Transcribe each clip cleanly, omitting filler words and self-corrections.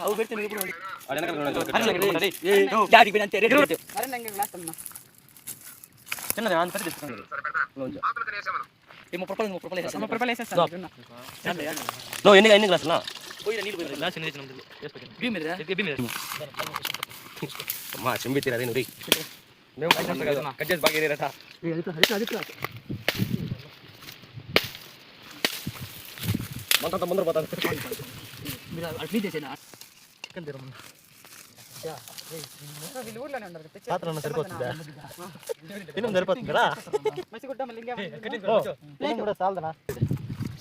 అవి పెడితే మీరు ఎప్పుడు డాడీ బిన్ అంతే రెడీ అరే నంగ గ్లాస్ అన్న చిన్నది అంత పెద్ద తీసుకున్నాను ఏమో ప్రొపల్ వేసేస్తా నో ఎన్ని గ్లాసులా పోయిన నీళ్ళు పోయిన గ్లాస్ ఎన్ని చేసినాం బీ మీద మా చెంబి తీరా నేను రీ మేము కట్ చేసి బాగా ఏరేరట మంత ముందర పోతాను మీరు అట్లీ చేసేనా చికెన్ తిరమన్నా ఊర్లోనే ఉన్నారు పాత్ర సరిపోతుందా తినం సరిపోతుంది కదా మసిగుడ్డ మళ్ళీ కూడా చాలదనా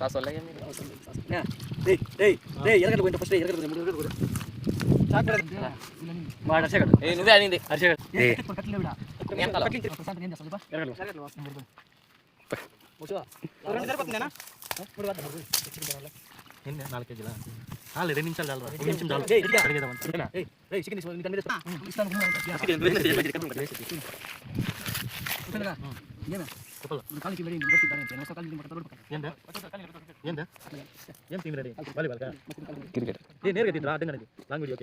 సాస్ వల్ల ఎరగడ పోయింట ఫస్ట్ ఎరగడ చాక్లెట్ వాడు అర్షగడు నువ్వే అనింది అర్షగడు నాలుగు కేజీలా 2 నిమిషాలు చాలు 1 నిమిషం చాలు లాంగ్ వీడియో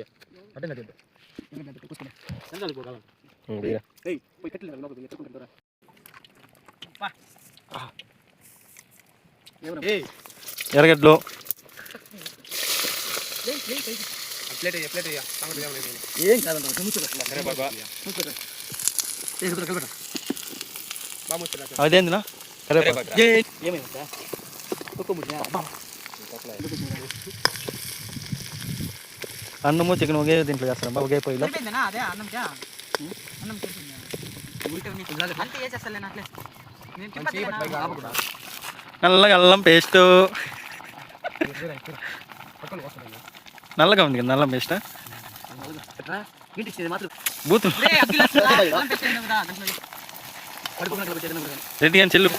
ఎరగడ్లు ఏం కాదండి అదేందినా అన్నము చికెన్ ఒకే దీంట్లో చేస్తారా ఒకే పొయ్యిలో నల్లగా అల్లం పేస్ట్ నల్లగా ఉంది కదా నల్లం పేస్ట్ బూత్ రెడీ అని చెల్లు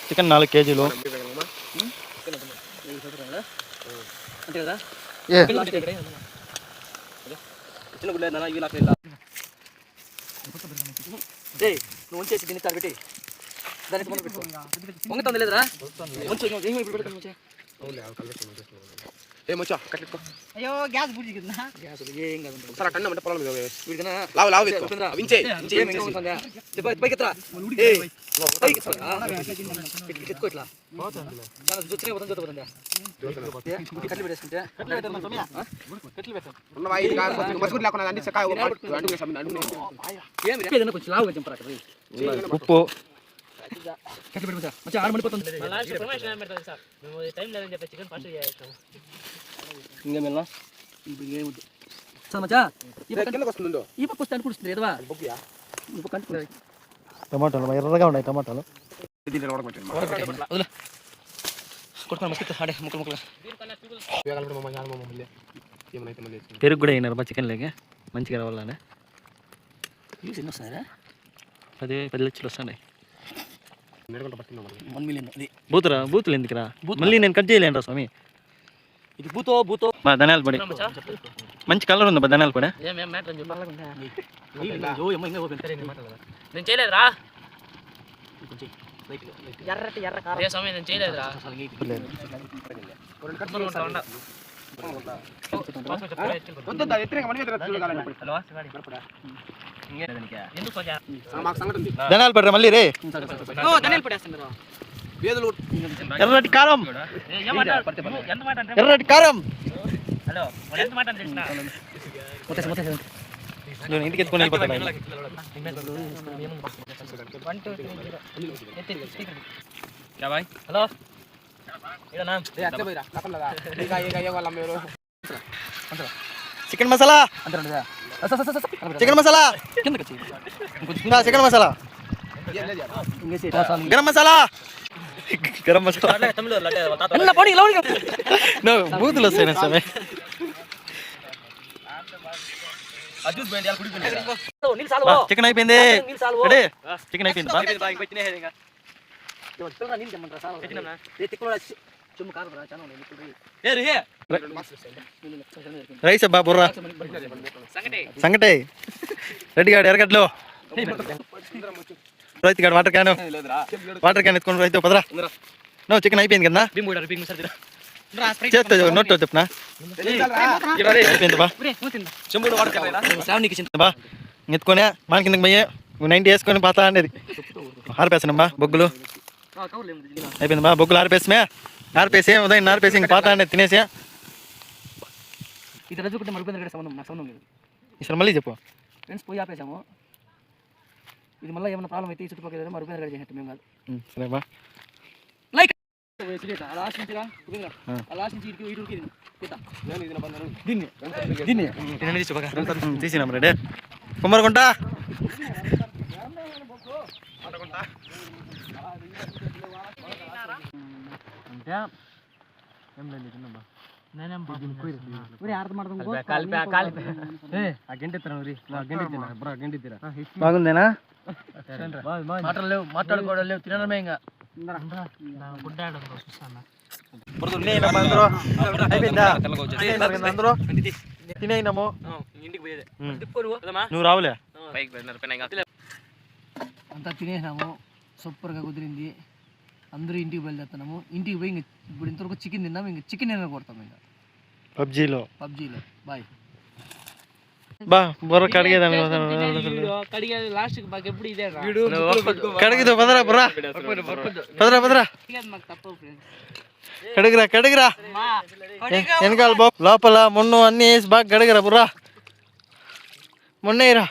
చికెన్ 4 కేజీలు అంతే కదా నువ్వు ఉంచేసి దీన్ని తరబెట్టి దానికి పొంగుతుంది లేదురా అయ్యో గ్యాస్ బుర్జి కదా గ్యాస్ ఏం కాదు సార్ కన్నా అంటే పొలం వీడికనా లావ్ లావ్ వించే పైకెత్తరా ఎత్తుకో ఇట్లా చాలా జొచ్చనే పోతుంది జొత్త పోతుందా కట్లు పెట్టేసుకుంటే కొంచెం లావుగా చంపరా ఉప్పు కట్లు పెట్టుకుంటా మంచి ఆడమడిపోతుంది ఇంకా మెల్ల ఏముద్దు ఈ పక్క వస్తే అనుకుంటుంది ఏదవా టమాటాలు ఎర్రగా ఉన్నాయి టమాటాలు పెరుగు కూడా అయినారు చికెన్ లేక మంచిగా రావాలనే ఎన్ని వస్తున్నారా 10 లక్షలు వస్తున్నాయి బూతులు ఎందుకురా మళ్ళీ నేను కట్ చేయలేను స్వామి ఇది బూతో ధనియాల పొడి మంచి కలర్ ఉంది ధనియాల పొడి నేను చేయలేదురా నేను చేయలేదురా ధనియాల పొడి మళ్ళీ రే ఎర్రటి కారం ఎర్రటి కారం నేను ఇంటికి ఎత్తుకొని వెళ్ళిపోతాను hello chicken masala chicken masala chicken masala garam masala garam masala బూతులు వస్తాయి సమయ చికెన్ అయిపోయింది చికెన్ అయిపోయింది రైస్ అబ్బా బుర్రా సంగటే రెడ్డి గాడు ఎరగడ్లు రైతు గాడు వాటర్ క్యాన్ ఎత్తుకొని రైతు పదరా నువ్వు చికెన్ అయిపోయింది కదా చేస్తా నోట్ చెప్పునా అయిపోయింది బా ఎత్తుకొని మన కిందకి పోయి 90 వేసుకొని పాతా అనేది ఆరిపేసానమ్మా బొగ్గులు అయిపోయింది బా బొగ్గులు ఆరిపేసి ఉదయం ఆరిపేసి ఇంక పాతా అనేది తినేసి ఈసారి మళ్ళీ చెప్పు ఫ్రెండ్స్ పోయి ఆపేసాము ఇది మళ్ళీ ఏమైనా ప్రాబ్లం అయితే చుట్టుపక్కల మా రూపాయలు రెడీ చేసినట్టు మేము కాదు సరే బా లైక్ తీసినాం రెడీ కుమ్మరకుంట అంటే ఏం లేదు బాగుందేనా మాట్లాడుకోవడం లేవు తినడమే ఇంకా అందరూ తినేయినాము నువ్వు రావులే అంతా తినేసినాము సూపర్గా కుదిరింది అందరూ ఇంటికి బయలుదేరుతున్నాము ఇంటికి పోయి ఇంక ఇప్పుడు ఇంతవరకు చికెన్ తిన్నాము ఇంక చికెన్ ఏమైనా కొడతాం ఇంకా పబ్జీలో బాయ్ బా బుర్ర కడిగేదాన్ని కడిగితే పదరా బుర్రా పదరా కడిగిరా వెనకాల లోపల మున్ను అన్ని వేసి బాగా కడిగిరా బుర్రా మున్నేరా